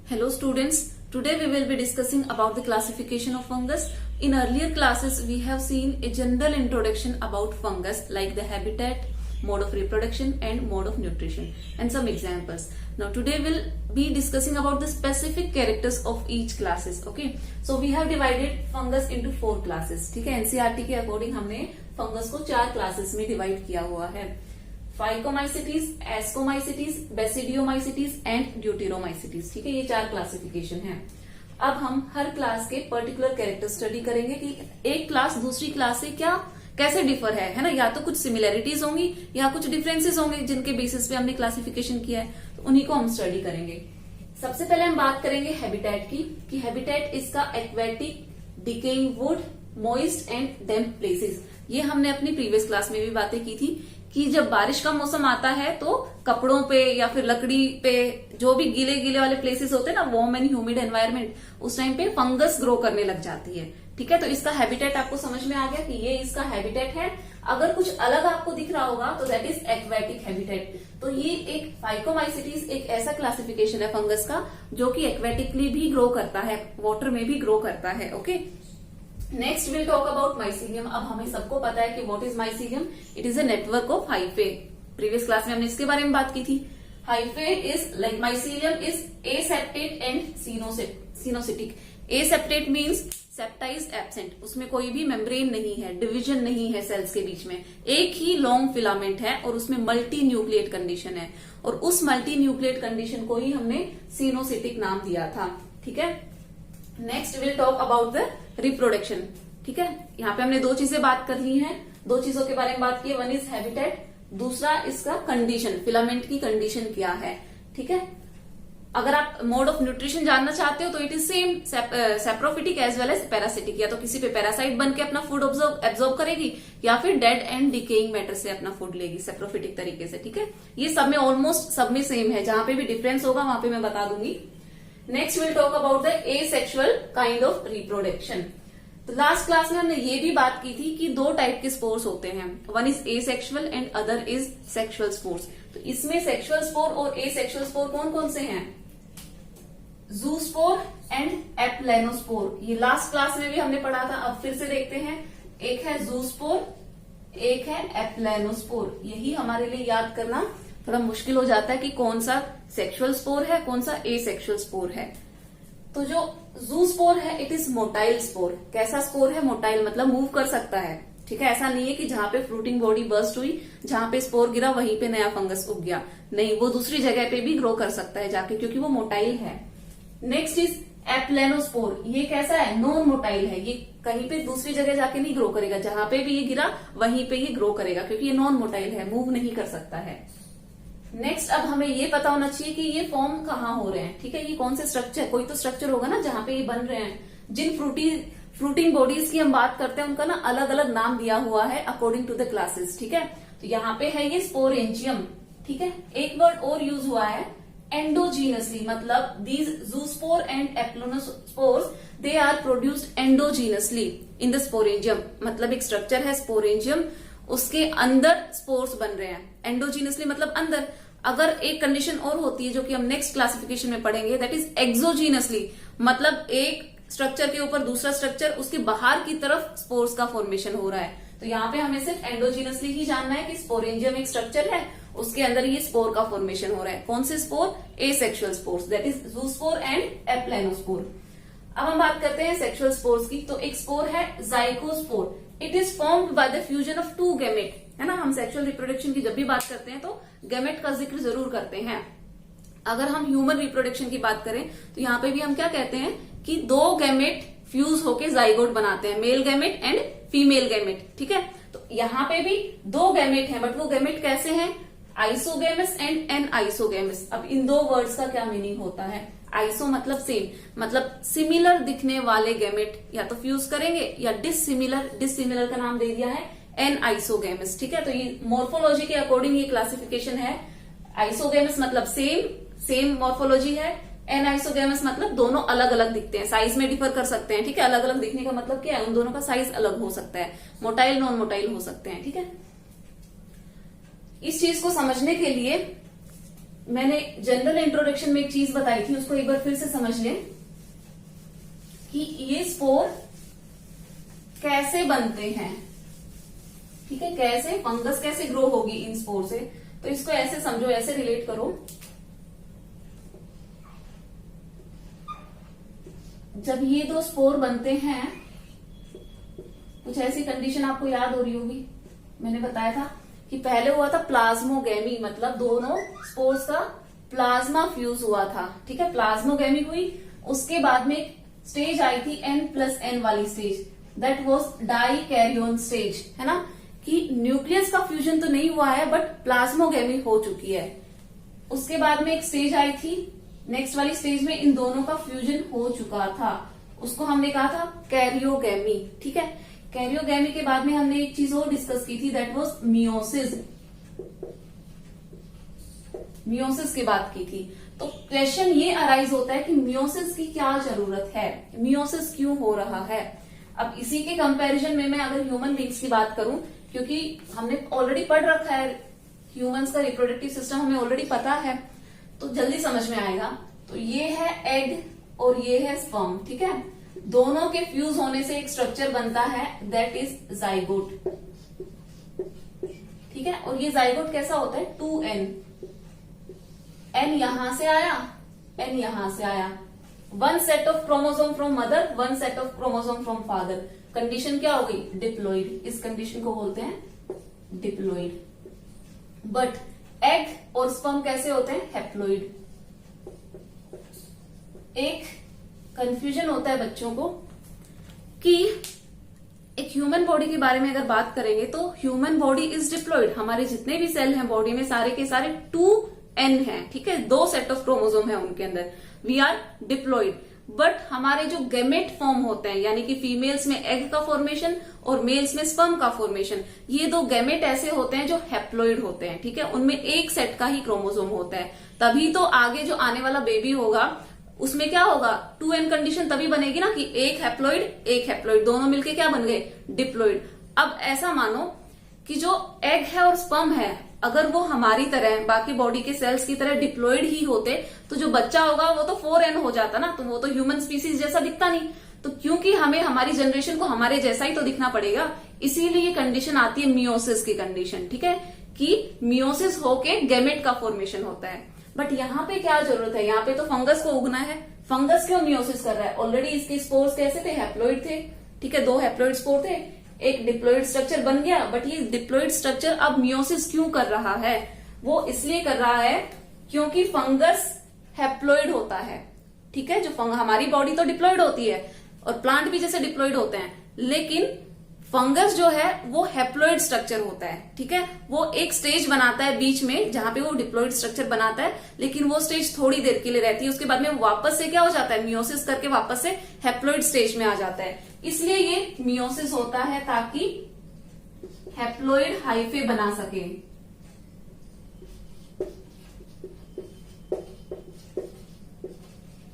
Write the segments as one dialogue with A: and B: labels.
A: Hello students, today we will be discussing about the classification of fungus. In earlier classes we have seen a general introduction about fungus like the habitat, mode of reproduction and mode of nutrition and some examples. Now today we'll be discussing about the specific characters of each classes. Okay, so we have divided fungus into 4 classes. ठीक है, NCERT के according हमने fungus को 4 classes में divide किया हुआ है. Phycomycetes, ascomycetes, basidiomycetes and deuteromycetes. ठीक है, ये 4 क्लासिफिकेशन है. अब हम हर क्लास के पर्टिकुलर कैरेक्टर स्टडी करेंगे कि एक क्लास दूसरी क्लास से कैसे डिफर है ना. या तो कुछ सिमिलैरिटीज होंगी या कुछ डिफरेंसेस होंगे जिनके बेसिस पे हमने क्लासिफिकेशन किया है, तो उन्हीं को हम स्टडी करेंगे. सबसे पहले हम बात करेंगे हैबिटेट की कि हैबिटेट इसका aquatic, decaying would, moist and damp places. ये हमने अपनी प्रीवियस क्लास में भी बातें की थी कि जब बारिश का मौसम आता है तो कपड़ों पे या फिर लकड़ी पे जो भी गीले गीले वाले प्लेसेस होते हैं ना, वार्म एंड ह्यूमिड एनवायरमेंट, उस टाइम पे फंगस ग्रो करने लग जाती है. ठीक है, तो इसका हैबिटेट आपको समझ में आ गया कि ये इसका हैबिटेट है. अगर कुछ अलग आपको दिख रहा होगा तो दैट इज एक्वेटिक हैबिटेट. तो ये एक फाइकोमाइसिटीज एक ऐसा क्लासिफिकेशन है फंगस का जो कि एक्वेटिकली भी ग्रो करता है, वाटर में भी ग्रो करता है. Okay, next will talk about mycelium. अब हमें सबको पता है कि what is mycelium. It is a network of hyphae. Previous class में हमने इसके बारे में बात की थी. Hyphae is like mycelium is aseptate and coenocytic. Aseptate means septa is absent. उसमें कोई भी मेम्ब्रेन नहीं है, डिवीजन नहीं है सेल्स के बीच में. एक ही लॉन्ग फिलामेंट है और उसमें मल्टी न्यूक्लिएट कंडीशन है और उस मल्टी न्यूक्लिएट कंडीशन को ही हमने सिनोसिटिक नाम दिया था. ठीक है, next will talk about the reproduction. ठीक है, यहाँ पे हमने 2 चीजें बात कर ली हैं. 2 चीजों के बारे में बात की है. वन इज हैबिटेट, दूसरा इसका कंडीशन, फिलामेंट की कंडीशन क्या है. ठीक है, अगर आप मोड ऑफ न्यूट्रिशन जानना चाहते हो तो it is same saprophytic as well as parasitic. या तो किसी पे पैरासाइट बन के अपना फूड एब्जॉर्ब करेगी या फिर डेड एंड डिकेइंग मैटर से अपना फूड लेगी सेप्रोफिटिक तरीके से. ठीक है, ये सब में ऑलमोस्ट सब में सेम है. जहां पे भी डिफरेंस होगा वहां पे मैं बता दूंगी. Next will talk about the asexual kind of reproduction. तो लास्ट क्लास में हमने ये भी बात की थी कि 2 टाइप के स्पोर्स होते हैं. One is asexual and other is sexual spores. तो इसमें सेक्सुअल स्पोर और एसेक्सुअल स्पोर कौन कौन से हैं? ज़ूस्पोर एंड एप्लेनोस्पोर. ये लास्ट क्लास में भी हमने पढ़ा था, अब फिर से देखते हैं. एक है ज़ूस्पोर, एक है एप्लेनोस्पोर. यही हमारे लिए याद करना थोड़ा मुश्किल हो जाता है कि कौन सा सेक्सुअल स्पोर है, कौन सा एसेक्सुअल स्पोर है. तो जो ज़ूस्पोर है इट इज मोटाइल स्पोर. कैसा स्पोर है? मोटाइल मतलब मूव कर सकता है. ठीक है, ऐसा नहीं है कि जहां पे फ्रूटिंग बॉडी बर्स्ट हुई, जहां पे स्पोर गिरा वहीं पे नया फंगस उग गया. नहीं, वो दूसरी जगह पे भी ग्रो कर सकता है जाके, क्योंकि वो मोटाइल है. Next is aplanospore. ये कैसा है? नॉन मोटाइल है. ये कहीं पे दूसरी जगह जाके नहीं ग्रो करेगा, जहां पे भी ये गिरा वहीं पे ये ग्रो करेगा, क्योंकि ये नॉन मोटाइल है, मूव नहीं कर सकता है. नेक्स्ट, अब हमें ये पता होना चाहिए कि ये फॉर्म कहाँ हो रहे हैं. ठीक है, ये कौन से स्ट्रक्चर, कोई तो स्ट्रक्चर होगा ना जहां पे ये बन रहे हैं. जिन फ्रूटिंग बॉडीज की हम बात करते हैं उनका ना अलग अलग नाम दिया हुआ है अकॉर्डिंग टू द क्लासेस. ठीक है, तो यहाँ पे है ये स्पोरेंजियम. ठीक है, एक वर्ड और यूज हुआ है एंडोजीनसली. मतलब these zoospore and aplanospores they are produced endogenously in the sporangium. मतलब एक स्ट्रक्चर है स्पोरेंजियम, उसके अंदर स्पोर्स बन रहे हैं. एंडोजीनसली मतलब अंदर. अगर एक कंडीशन और होती है जो कि हम नेक्स्ट क्लासिफिकेशन में पढ़ेंगे, दैट इज एक्सोजीनसली. मतलब एक स्ट्रक्चर के ऊपर दूसरा स्ट्रक्चर, उसके बाहर की तरफ स्पोर्स का फॉर्मेशन हो रहा है. तो यहाँ पे हमें सिर्फ एंडोजीनसली ही जानना है कि स्पोरेंजियम एक स्ट्रक्चर है, उसके अंदर ये स्पोर का फॉर्मेशन हो रहा है. कौन से spore? Asexual spores, that is zoospore and aplanospore. अब हम बात करते हैं सेक्सुअल स्पोर्स की. तो एक स्पोर है zygospore. It is formed by the fusion of 2 gamete. है ना, हम सेक्सुअल रिप्रोडक्शन की जब भी बात करते हैं तो गैमेट का जिक्र जरूर करते हैं. अगर हम ह्यूमन रिप्रोडक्शन की बात करें तो यहाँ पे भी हम क्या कहते हैं कि 2 गैमेट फ्यूज होके जाइगोट बनाते हैं, male gamete and female gamete. ठीक है, तो यहाँ पे भी 2 गैमेट हैं, बट वो गैमेट कैसे हैं? Isogamous and anisogamous. अब इन 2 वर्ड्स का क्या मीनिंग होता है? आइसो मतलब सेम, मतलब सिमिलर दिखने वाले गैमेट या तो फ्यूज करेंगे, या डिसिमिलर का नाम दे दिया है एन आइसोगेमस. ठीक है, तो ये मोर्फोलॉजी के अकॉर्डिंग ये क्लासिफिकेशन है. आइसोगेमस मतलब सेम मॉर्फोलॉजी है. एन आइसोगेमस मतलब दोनों अलग अलग दिखते हैं, साइज में डिफर कर सकते हैं. ठीक है, अलग अलग दिखने का मतलब क्या है? उन दोनों का साइज अलग हो सकता है, मोटाइल नॉन मोटाइल हो सकते हैं. ठीक है, इस चीज को समझने के लिए मैंने जनरल इंट्रोडक्शन में एक चीज बताई थी, उसको एक बार फिर से समझ लें कि ये स्पोर कैसे बनते हैं, ठीक है, कैसे फंगस कैसे ग्रो होगी इन स्पोर से। तो इसको ऐसे समझो, ऐसे रिलेट करो, जब ये दो स्पोर बनते हैं, कुछ ऐसी कंडीशन आपको याद हो रही होगी, मैंने बताया था कि पहले हुआ था प्लाज्मोगेमी, मतलब दोनों स्पोर्स का प्लाज्मा फ्यूज हुआ था, ठीक है, प्लाज्मोगेमी हुई। उसके बाद में स्टेज आई थी N+N वाली stage, that was dikaryon stage, है ना, कि न्यूक्लियस का फ्यूजन तो नहीं हुआ है बट प्लाज्मोगेमी हो चुकी है। उसके बाद में एक स्टेज आई थी, नेक्स्ट वाली स्टेज में इन दोनों का फ्यूजन हो चुका था, उसको हमने कहा था कैरियोगेमी, ठीक है। कैरियोगेमी के बाद में हमने एक चीज और डिस्कस की थी, दैट वाज मियोसिस, मियोसिस की बात की थी। तो क्वेश्चन ये अराइज होता है कि मियोसिस की क्या जरूरत है, मियोसिस क्यों हो रहा है। अब इसी के कंपैरिजन में मैं अगर ह्यूमन बींग्स की बात करूं, क्योंकि हमने ऑलरेडी पढ़ रखा है, ह्यूमंस का रिप्रोडक्टिव सिस्टम हमें ऑलरेडी पता है, तो जल्दी समझ में आएगा। तो ये है एग और ये है स्पर्म, ठीक है, दोनों के फ्यूज होने से एक स्ट्रक्चर बनता है, दैट इज जाइगोट, ठीक है। और ये जाइगोट कैसा होता है, 2n, n यहां से आया, n यहां से आया, one set of chromosome from mother, one set of chromosome from father. Condition क्या हो गई, डिप्लॉइड, इस कंडीशन को बोलते हैं डिप्लॉइड। बट एग और स्पर्म कैसे होते हैं, हैप्लॉइड। एक कंफ्यूजन होता है बच्चों को कि एक ह्यूमन बॉडी के बारे में अगर बात करेंगे तो ह्यूमन बॉडी इज डिप्लॉइड, हमारे जितने भी सेल हैं बॉडी में सारे के सारे 2n हैं, ठीक है, 2 सेट ऑफ क्रोमोसोम है उनके अंदर, वी आर डिप्लॉइड। बट हमारे जो गेमेट फॉर्म होते हैं, यानी कि फीमेल्स में एग का फॉर्मेशन और मेल्स में स्पर्म का फॉर्मेशन, ये दो गेमेट ऐसे होते हैं जो हैप्लॉइड होते हैं, ठीक है, उनमें एक सेट का ही क्रोमोसोम होता है। तभी तो आगे जो आने वाला बेबी होगा उसमें क्या होगा, 2n कंडीशन तभी बनेगी ना कि एक हैप्लॉइड दोनों मिलके क्या बन गए, डिप्लॉइड। अब ऐसा मानो कि जो एग है और स्पर्म है, अगर वो हमारी तरह बाकी बॉडी के सेल्स की तरह डिप्लॉइड ही होते तो जो बच्चा होगा वो तो 4n हो जाता ना, तो वो तो ह्यूमन स्पीसीज जैसा दिखता नहीं। तो क्योंकि हमें हमारी जनरेशन को हमारे जैसा ही तो दिखना पड़ेगा, इसीलिए ये कंडीशन आती है मियोसिस की कंडीशन, ठीक है, कि मियोसिस होके गैमेट का फॉर्मेशन होता है। बट यहाँ पे क्या जरूरत है, यहाँ पे तो फंगस को उगना है, फंगस क्यों मियोसिस कर रहा है, ऑलरेडी इसके स्पोर्स कैसे थे, हैप्लॉइड थे, ठीक है, 2 हैप्लॉइड स्पोर थे, एक डिप्लॉइड स्ट्रक्चर बन गया। बट ये डिप्लॉइड स्ट्रक्चर अब मियोसिस क्यों कर रहा है, वो इसलिए कर रहा है क्योंकि फंगस हैप्लॉइड होता है, ठीक है, जो हमारी बॉडी तो डिप्लॉइड होती है और प्लांट भी जैसे डिप्लॉइड होते हैं, लेकिन फंगस जो है वो हैप्लॉइड स्ट्रक्चर होता है, ठीक है, वो एक स्टेज बनाता है बीच में जहां पे वो डिप्लॉइड स्ट्रक्चर बनाता है, लेकिन वो स्टेज थोड़ी देर के लिए रहती है, उसके बाद में वापस से क्या हो जाता है, मियोसिस करके वापस से हैप्लॉइड स्टेज में आ जाता है। इसलिए ये मियोसिस होता है ताकि हैप्लॉइड हाइफे बना सके,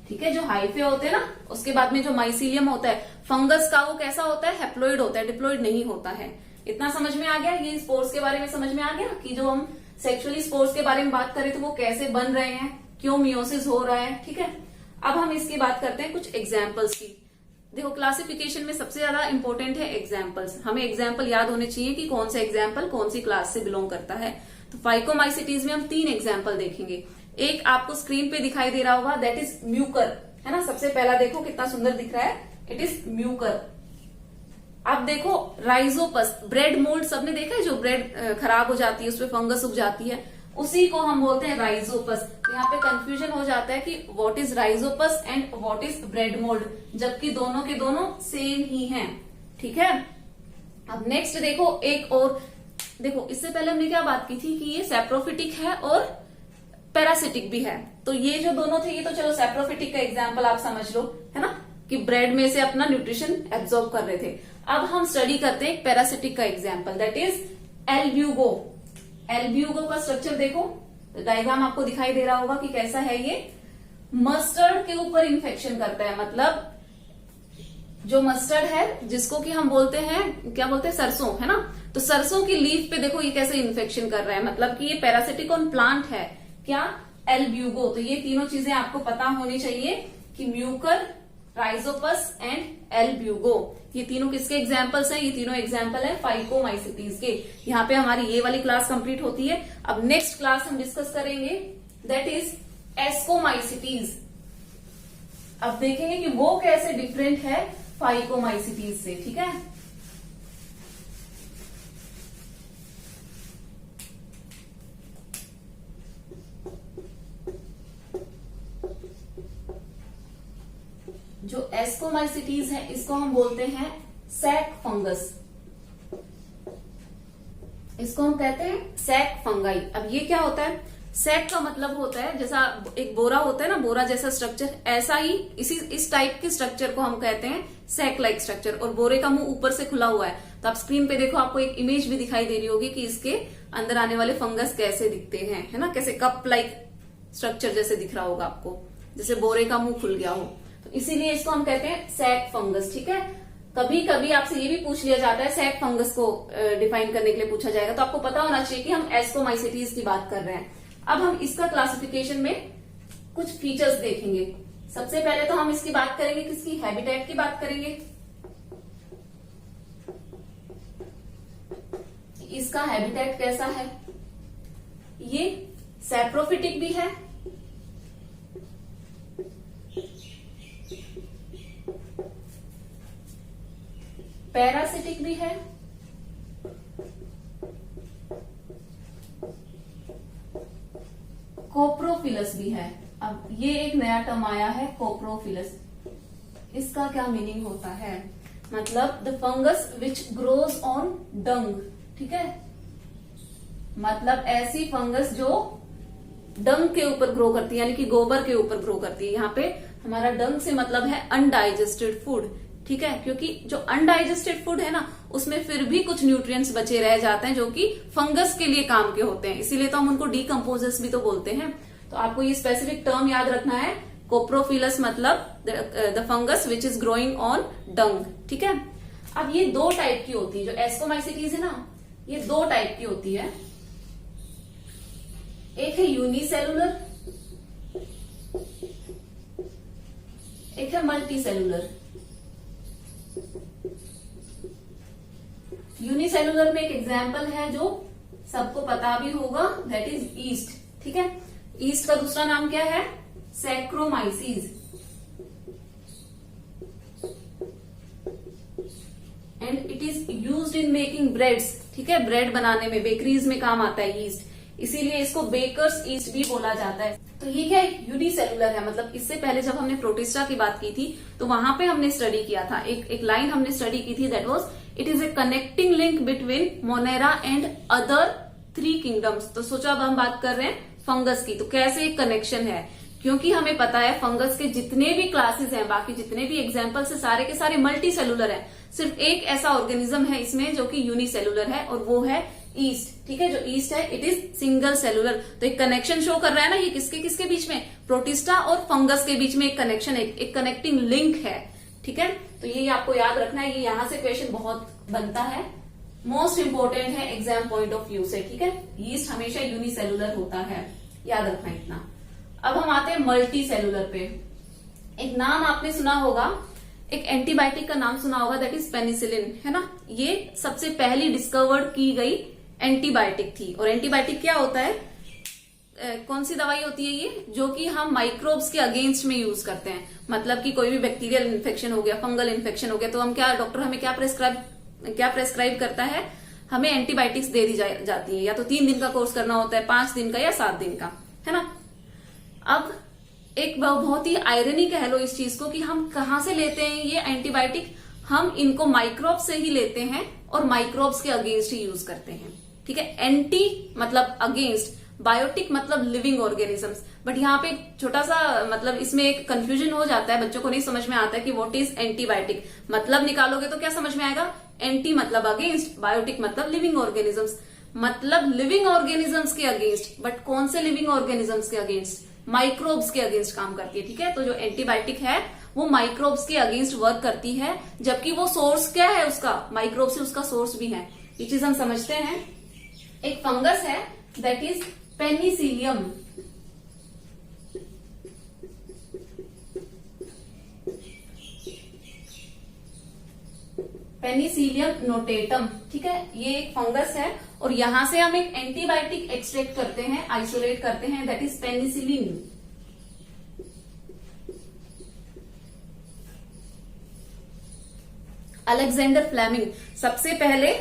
A: ठीक है, जो हाइफे होते हैं ना, उसके बाद में जो माइसीलियम होता है फंगस का, वो कैसा होता है, हैप्लॉइड होता है, डिप्लॉइड नहीं होता है। इतना समझ में आ गया, ये स्पोर्स के बारे में समझ में आ गया कि जो हम सेक्सुअली स्पोर्स के बारे में बात करें तो वो कैसे बन रहे हैं, क्यों मियोसिस हो रहा है, ठीक है। अब हम इसकी बात करते हैं कुछ एग्जाम्पल्स की। देखो, क्लासिफिकेशन में सबसे ज्यादा इंपॉर्टेंट है एग्जाम्पल्स, हमें एग्जाम्पल याद होने चाहिए कि कौन सा एग्जाम्पल कौन सी क्लास से बिलोंग करता है। तो फाइकोमाइसिटीज में हम 3 एग्जाम्पल देखेंगे। एक आपको स्क्रीन पे दिखाई दे रहा होगा, दैट इज म्यूकर, है ना, सबसे पहला देखो कितना सुंदर दिख रहा है, इट इज म्यूकर। अब देखो राइजोपस, ब्रेड मोल्ड सबने देखा है, जो ब्रेड खराब हो जाती है उसपे फंगस उग जाती है, उसी को हम बोलते हैं राइजोपस। तो यहाँ पे कंफ्यूजन हो जाता है कि what is Rhizopus and what is bread mould, जबकि दोनों के दोनों सेम ही हैं, ठीक है। अब नेक्स्ट देखो, एक और देखो, इससे पहले हमने क्या बात की थी कि ये सैप्रोफिटिक है और पैरासिटिक भी है। तो ये जो दोनों थे, ये तो चलो सैप्रोफिटिक का एग्जाम्पल आप समझ लो, है ना, कि ब्रेड में से अपना न्यूट्रिशन एब्जॉर्ब कर रहे थे। अब हम स्टडी करते हैं पैरासिटिक का example, that is Albugo. Albugo का स्ट्रक्चर देखो, डायग्राम आपको दिखाई दे रहा होगा कि कैसा है ये। मस्टर्ड के ऊपर इन्फेक्शन करता है, मतलब जो मस्टर्ड है जिसको कि हम बोलते हैं, क्या बोलते हैं, सरसों, है ना, तो सरसों की लीफ पे देखो ये कैसे इन्फेक्शन कर रहा है, मतलब कि ये पैरासिटिक ऑन प्लांट है। क्या, एल ब्यूगो। तो ये तीनों चीजें आपको पता होनी चाहिए कि म्यूकर, राइजोपस एंड एल ब्यूगो, ये तीनों किसके एग्जाम्पल्स हैं? ये तीनों एग्जाम्पल है फाइकोमाइसिटीज के। यहाँ पे हमारी ये वाली क्लास कंप्लीट होती है। अब नेक्स्ट क्लास हम डिस्कस करेंगे दैट इज एस्कोमाइसिटीज। अब देखेंगे कि वो कैसे डिफरेंट है फाइकोमाइसिटीज से, ठीक है। जो एस्कोमाइसिटीज है इसको हम बोलते हैं सैक फंगस। इसको हम कहते हैं सैक फंगाई। अब ये क्या होता है? सैक का मतलब होता है जैसा एक बोरा होता है ना, बोरा जैसा स्ट्रक्चर, ऐसा ही इस टाइप के स्ट्रक्चर को हम कहते हैं सैक लाइक स्ट्रक्चर। और बोरे का मुंह ऊपर से खुला हुआ है। तो आप स्क्रीन पे देखो, आपको एक इमेज भी दिखाई दे रही होगी कि इसके अंदर आने वाले फंगस कैसे दिखते हैं, है ना, कैसे कप लाइक स्ट्रक्चर जैसे दिख रहा होगा आपको, जैसे बोरे का मुंह खुल गया हो। तो इसीलिए इसको हम कहते हैं सैक फंगस, ठीक है। कभी कभी आपसे ये भी पूछ लिया जाता है, सैक फंगस को डिफाइन करने के लिए पूछा जाएगा, तो आपको पता होना चाहिए कि हम एस्कोमाइसिटीज की बात कर रहे हैं। अब हम इसका क्लासिफिकेशन में कुछ फीचर्स देखेंगे। सबसे पहले तो हम इसकी बात करेंगे, किसकी? हैबिटेट की बात करेंगे। इसका हैबिटेट कैसा है? ये सैप्रोफिटिक भी है, पैरासिटिक भी है, कोप्रोफिलस भी है। अब ये एक नया टर्म आया है, कोप्रोफिलस। इसका क्या मीनिंग होता है? मतलब the fungus which grows on dung, ठीक है। मतलब ऐसी फंगस जो डंग के ऊपर ग्रो करती है, यानी कि गोबर के ऊपर ग्रो करती है। यहाँ पे हमारा डंग से मतलब है अनडाइजेस्टेड फूड, ठीक है, क्योंकि जो अनडाइजेस्टेड फूड है ना, उसमें फिर भी कुछ न्यूट्रिएंट्स बचे रह जाते हैं जो कि फंगस के लिए काम के होते हैं। इसीलिए तो हम उनको डीकम्पोजर्स भी तो बोलते हैं। तो आपको ये स्पेसिफिक टर्म याद रखना है, कोप्रोफिलस मतलब the fungus which is growing on dung, ठीक है। अब ये दो टाइप की होती है, जो एस्कोमाइसिटीज है ना, ये दो टाइप की होती है। एक है यूनिसेलुलर, एक है मल्टीसेलुलर। यूनिसेलुलर में एक एग्जाम्पल है जो सबको पता भी होगा, दैट इज ईस्ट, ठीक है। ईस्ट का दूसरा नाम क्या है? Saccharomyces. And it is used in making breads, ठीक है, ब्रेड बनाने में, बेकरीज में काम आता है ईस्ट, इसीलिए इसको बेकर्स ईस्ट भी बोला जाता है। तो ये क्या है? यूनिसेलुलर है। मतलब इससे पहले जब हमने प्रोटिस्टा की बात की थी तो वहां पे हमने स्टडी किया था, एक लाइन हमने स्टडी की थी, that was it is a connecting link between Monera and other 3 kingdoms. तो सोचो अब हम बात कर रहे हैं फंगस की, तो कैसे एक कनेक्शन है? क्योंकि हमें पता है फंगस के जितने भी क्लासेस हैं, बाकी जितने भी एग्जाम्पल्स है, सारे के सारे मल्टी सेलुलर है। सिर्फ एक ऐसा ऑर्गेनिज्म है इसमें जो कि यूनिसेलुलर है, और वो है ईस्ट, ठीक है। जो ईस्ट है इट इज सिंगल सेलुलर। तो एक कनेक्शन शो कर रहा है ना, ये किसके किसके बीच में? प्रोटिस्टा और फंगस के बीच में एक कनेक्शन, एक कनेक्टिंग लिंक है, ठीक है। तो ये आपको याद रखना है, ये यहां से क्वेश्चन बहुत बनता है, मोस्ट इंपोर्टेंट है एग्जाम पॉइंट ऑफ व्यू से, ठीक है। ईस्ट हमेशा यूनिसेलुलर होता है, याद रखना इतना। अब हम आते हैं मल्टी सेलुलर पे। एक नाम आपने सुना होगा, एक एंटीबायोटिक का नाम सुना होगा, दैट इज पेनिसिलिन, है ना। ये सबसे पहली डिस्कवर्ड की गई एंटीबायोटिक थी। और एंटीबायोटिक क्या होता है? कौन सी दवाई होती है ये? जो कि हम माइक्रोब्स के अगेंस्ट में यूज करते हैं। मतलब कि कोई भी बैक्टीरियल इन्फेक्शन हो गया, फंगल इन्फेक्शन हो गया, तो हम क्या, डॉक्टर हमें क्या प्रेस्क्राइब करता है? हमें एंटीबायोटिक्स दे दी जाती है, या तो 3 दिन का कोर्स करना होता है, 5 दिन का या 7 दिन का, है ना। अब एक बहुत ही आयरनी कह लो इस चीज को कि हम कहां से लेते हैं ये एंटीबायोटिक? हम इनको माइक्रोब्स से ही लेते हैं और माइक्रोब्स के अगेंस्ट ही यूज करते हैं, ठीक है। एंटी मतलब अगेंस्ट, बायोटिक मतलब लिविंग ऑर्गेनिजम्स। बट यहाँ पे छोटा सा मतलब इसमें एक कंफ्यूजन हो जाता है, बच्चों को नहीं समझ में आता है कि व्हाट इज एंटीबायोटिक। मतलब निकालोगे तो क्या समझ में आएगा? एंटी मतलब अगेंस्ट, बायोटिक मतलब लिविंग ऑर्गेनिजम्स, मतलब लिविंग ऑर्गेनिजम्स के अगेंस्ट। बट कौन से लिविंग ऑर्गेनिजम्स के अगेंस्ट? माइक्रोब्स के अगेंस्ट काम करती है, ठीक है। तो जो एंटीबायोटिक है वो माइक्रोब्स के अगेंस्ट वर्क करती है, जबकि वो सोर्स क्या है उसका? माइक्रोब्स ही उसका सोर्स भी है। ये चीज हम समझते हैं। एक फंगस है that is Penicillium, Penicillium notatum, ठीक है, ये एक फंगस है और यहां से हम एक एंटीबायोटिक एक्सट्रैक्ट करते हैं, आइसोलेट करते हैं, that is penicillin. Alexander Fleming सबसे पहले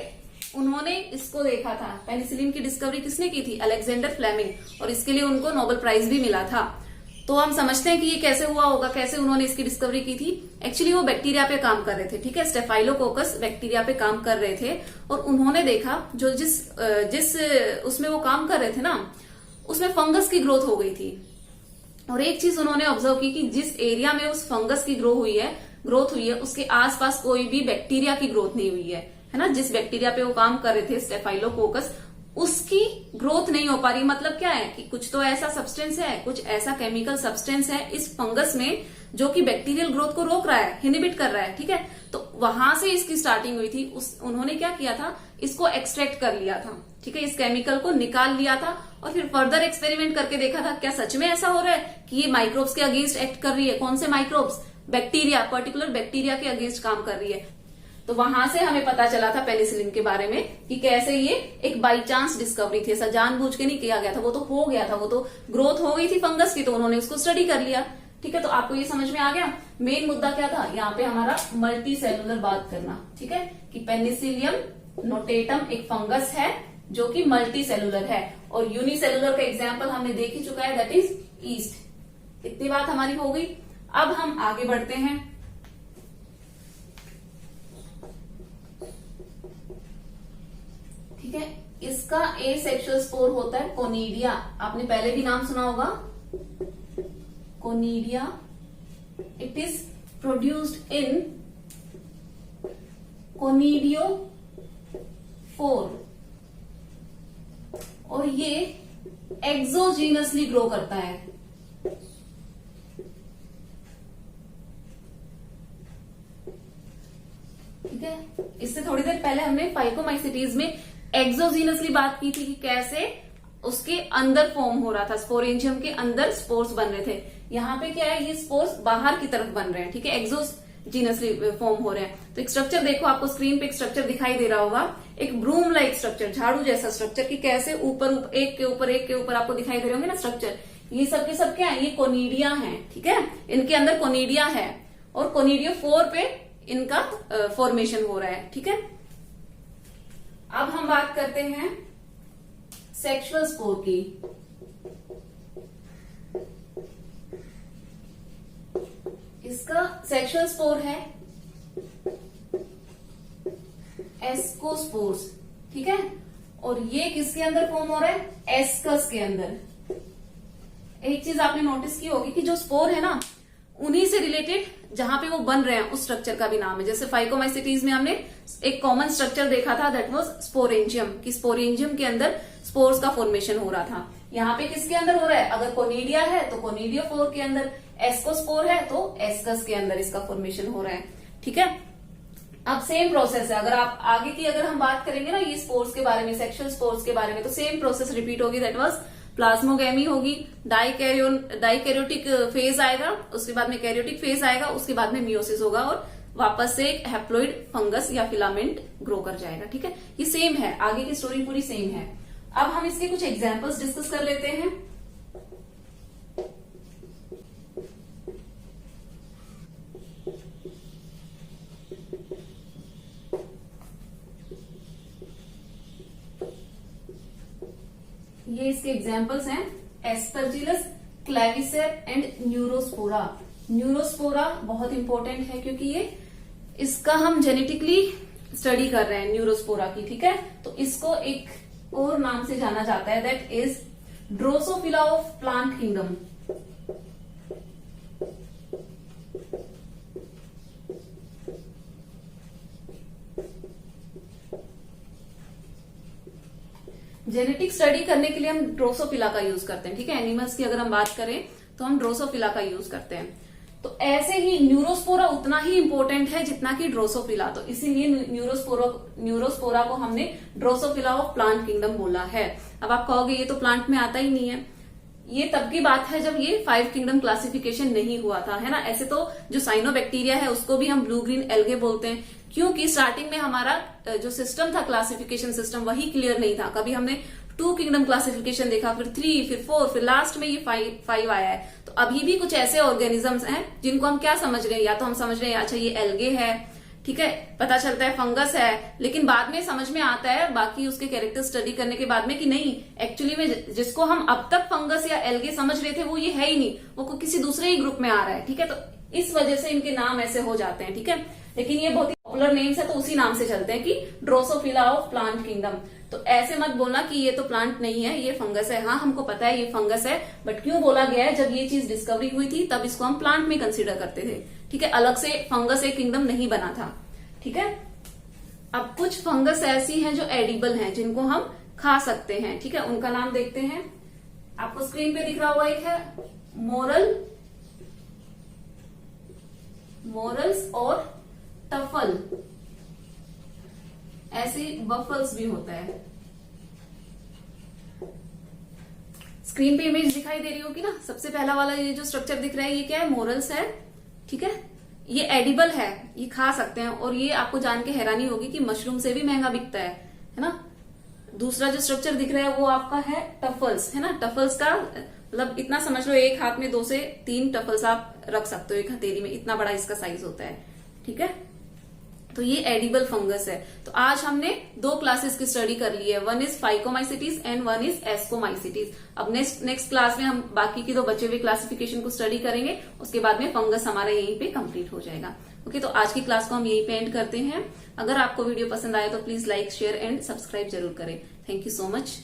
A: उन्होंने इसको देखा था। पेनिसिलिन की डिस्कवरी किसने की थी? अलेक्जेंडर फ्लेमिंग, और इसके लिए उनको नोबेल प्राइज भी मिला था। तो हम समझते हैं कि ये कैसे हुआ होगा, कैसे उन्होंने इसकी डिस्कवरी की थी। एक्चुअली वो बैक्टीरिया पे काम कर रहे थे, ठीक है, स्टेफाइलोकोकस बैक्टीरिया पे काम कर रहे थे, और उन्होंने देखा जो जिस उसमें वो काम कर रहे थे ना, उसमें फंगस की ग्रोथ हो गई थी। और एक चीज उन्होंने ऑब्जर्व की कि जिस एरिया में उस फंगस की ग्रोथ हुई है उसके आसपास कोई भी बैक्टीरिया की ग्रोथ नहीं हुई है ना। जिस बैक्टीरिया पे वो काम कर रहे थे, स्टेफाइलोकोकस, उसकी ग्रोथ नहीं हो पा रही। मतलब क्या है कि कुछ तो ऐसा सब्सटेंस है, कुछ ऐसा केमिकल सब्सटेंस है इस फंगस में जो कि बैक्टीरियल ग्रोथ को रोक रहा है, इनहिबिट कर रहा है, ठीक है। तो वहां से इसकी स्टार्टिंग हुई थी। उन्होंने क्या किया था, इसको एक्सट्रैक्ट कर लिया था, ठीक है, इस केमिकल को निकाल लिया था, और फिर फर्दर एक्सपेरिमेंट करके देखा था क्या सच में ऐसा हो रहा है कि ये माइक्रोब्स के अगेंस्ट एक्ट कर रही है। कौन से माइक्रोब्स? बैक्टीरिया, पर्टिकुलर बैक्टीरिया के अगेंस्ट काम कर रही है। तो वहां से हमें पता चला था पेनिसिलिन के बारे में कि कैसे ये एक बाई चांस डिस्कवरी थी, ऐसा जानबूझ के नहीं किया गया था, वो तो हो गया था, वो तो ग्रोथ हो गई थी फंगस की, तो उन्होंने उसको स्टडी कर लिया, ठीक है। तो आपको ये समझ में आ गया मेन मुद्दा क्या था यहाँ पे हमारा, मल्टी सेलुलर बात करना, ठीक है, कि पेनिसिलियम नोटेटम एक फंगस है जो कि मल्टी सेलुलर है, और यूनिसेलुलर का एग्जाम्पल हमने देख ही चुका है, दैट इज ईस्ट। इतनी बात हमारी हो गई। अब हम आगे बढ़ते हैं। ठीक है, इसका ए सेक्सुअल स्पोर होता है कोनिडिया। आपने पहले भी नाम सुना होगा, conidia. It is produced in conidiophore, और ये एक्सोजीनसली ग्रो करता है। ठीक है, इससे थोड़ी देर पहले हमने फाइकोमाइसिटीज में एक्सोजीनसली बात की थी कि कैसे उसके अंदर फॉर्म हो रहा था, स्पोरेंजियम के अंदर स्पोर्स बन रहे थे। यहाँ पे क्या है, ये स्पोर्स बाहर की तरफ बन रहे हैं, ठीक है, एक्सोजीनसली फॉर्म हो रहे हैं। तो एक स्ट्रक्चर देखो, आपको स्क्रीन पे एक स्ट्रक्चर दिखाई दे रहा होगा, एक ब्रूम लाइक स्ट्रक्चर, झाड़ू जैसा स्ट्रक्चर, कि कैसे ऊपर एक के ऊपर आपको दिखाई दे रहे होंगे ना स्ट्रक्चर। ये सब के सब क्या है, ये कोनिडिया है, ठीक है, इनके अंदर कोनिडिया है, और कोनिडियोफोर पे इनका फॉर्मेशन हो रहा है, ठीक है। अब हम बात करते हैं सेक्सुअल स्पोर की। इसका सेक्सुअल स्पोर है एस्कोस्पोर्स, ठीक है, और ये किसके अंदर फॉर्म हो रहा है, एस्कस के अंदर। एक चीज आपने नोटिस की होगी कि जो स्पोर है ना, उन्हीं से रिलेटेड जहां पे वो बन रहे हैं उस स्ट्रक्चर का भी नाम है। जैसे फाइकोमाइसिटीज में हमने एक कॉमन स्ट्रक्चर देखा था, दैट वाज स्पोरेंजियम, कि स्पोरेंजियम के अंदर स्पोर्स का फॉर्मेशन हो रहा था। यहाँ पे किसके अंदर हो रहा है, अगर कोनिडिया है तो कोनिडियोफोर के अंदर, एस्कोस्पोर है तो एस्कस के अंदर इसका फॉर्मेशन हो रहा है, ठीक है। अब सेम प्रोसेस है, अगर आप आगे की अगर हम बात करेंगे ना ये स्पोर्स के बारे में, सेक्सुअल स्पोर्स के बारे में, तो सेम प्रोसेस रिपीट होगी, दैट वाज प्लाज्मोगेमी होगी, डाइकैरियोटिक फेज आएगा, उसके बाद में कैरियोटिक फेज आएगा, उसके बाद में मियोसिस होगा, और वापस से एक हैप्लॉइड फंगस या फिलामेंट ग्रो कर जाएगा, ठीक है। ये सेम है, आगे की स्टोरी पूरी सेम है। अब हम इसके कुछ एग्जांपल्स डिस्कस कर लेते हैं। ये इसके एग्जांपल्स हैं, एस्परजिलस, क्लेविसेर एंड न्यूरोस्पोरा। न्यूरोस्पोरा बहुत इंपॉर्टेंट है क्योंकि ये इसका हम जेनेटिकली स्टडी कर रहे हैं न्यूरोस्पोरा की, ठीक है। तो इसको एक और नाम से जाना जाता है, that is Drosophila of plant kingdom. Genetic study करने के लिए हम ड्रोसोफिला का यूज करते हैं, ठीक है। एनिमल्स की अगर हम बात करें तो हम ड्रोसोफिला का यूज करते हैं। तो ऐसे ही न्यूरोस्पोरा उतना ही इंपॉर्टेंट है जितना कि ड्रोसोफिला, तो इसीलिए न्यूरोस्पोरा को हमने ड्रोसोफिला ऑफ प्लांट किंगडम बोला है। अब आप कहोगे ये तो प्लांट में आता ही नहीं है, ये तब की बात है जब ये 5 किंगडम क्लासिफिकेशन नहीं हुआ था, है ना। ऐसे तो जो साइनोबैक्टीरिया है उसको भी हम ब्लू ग्रीन एल्गे बोलते हैं, क्योंकि स्टार्टिंग में हमारा जो सिस्टम था, क्लासिफिकेशन सिस्टम, वही क्लियर नहीं था। कभी हमने 2 किंगडम क्लासिफिकेशन देखा, फिर 3, फिर 4, फिर लास्ट में ये 5 आया है। तो अभी भी कुछ ऐसे ऑर्गेनिजम्स हैं जिनको हम क्या समझ रहे हैं, या तो हम समझ रहे हैं अच्छा ये एल्गे है, ठीक है, पता चलता है फंगस है, लेकिन बाद में समझ में आता है बाकी उसके कैरेक्टर स्टडी करने के बाद में कि नहीं, एक्चुअली में जिसको हम अब तक फंगस या एल्गे समझ रहे थे वो ये है ही नहीं, वो किसी दूसरे ही ग्रुप में आ रहा है, ठीक है। तो इस वजह से इनके नाम ऐसे हो जाते हैं, ठीक है। लेकिन ये बहुत ही पॉपुलर नेम्स है तो उसी नाम से चलते हैं कि ड्रोसोफिला ऑफ प्लांट किंगडम। तो ऐसे मत बोलना कि ये तो प्लांट नहीं है, ये फंगस है। हाँ, हमको पता है ये फंगस है, बट क्यों बोला गया है, जब ये चीज डिस्कवरी हुई थी तब इसको हम प्लांट में कंसिडर करते थे, ठीक है। अलग से फंगस एक किंगडम नहीं बना था, ठीक है। अब कुछ फंगस ऐसी हैं जो एडिबल हैं, जिनको हम खा सकते हैं, ठीक है। उनका नाम देखते हैं, आपको स्क्रीन पे दिख रहा होगा, एक है मोरल्स और टफल, ऐसे बफल्स भी होता है। स्क्रीन पे इमेज दिखाई दे रही होगी ना। सबसे पहला वाला ये जो स्ट्रक्चर दिख रहा है ये क्या है, मोरल्स है, ठीक है। ये एडिबल है, ये खा सकते हैं, और ये आपको जान के हैरानी होगी कि मशरूम से भी महंगा बिकता है ना। दूसरा जो स्ट्रक्चर दिख रहा है वो आपका है टफल्स, है ना। टफल्स का मतलब इतना समझ लो, एक हाथ में 2 से 3 टफल्स आप रख सकते हो एक हथेली में, इतना बड़ा इसका साइज होता है, ठीक है। तो ये एडिबल फंगस है। तो आज हमने 2 क्लासेस की स्टडी कर ली है, one is phycomycetes and one is ascomycetes. अब नेक्स्ट क्लास में हम बाकी की 2 बचे हुए क्लासिफिकेशन को स्टडी करेंगे, उसके बाद में फंगस हमारा यहीं पे कंप्लीट हो जाएगा। ओके, तो आज की क्लास को हम यहीं पे एंड करते हैं। अगर आपको वीडियो पसंद आए तो please like, share and subscribe जरूर करें। Thank you so much.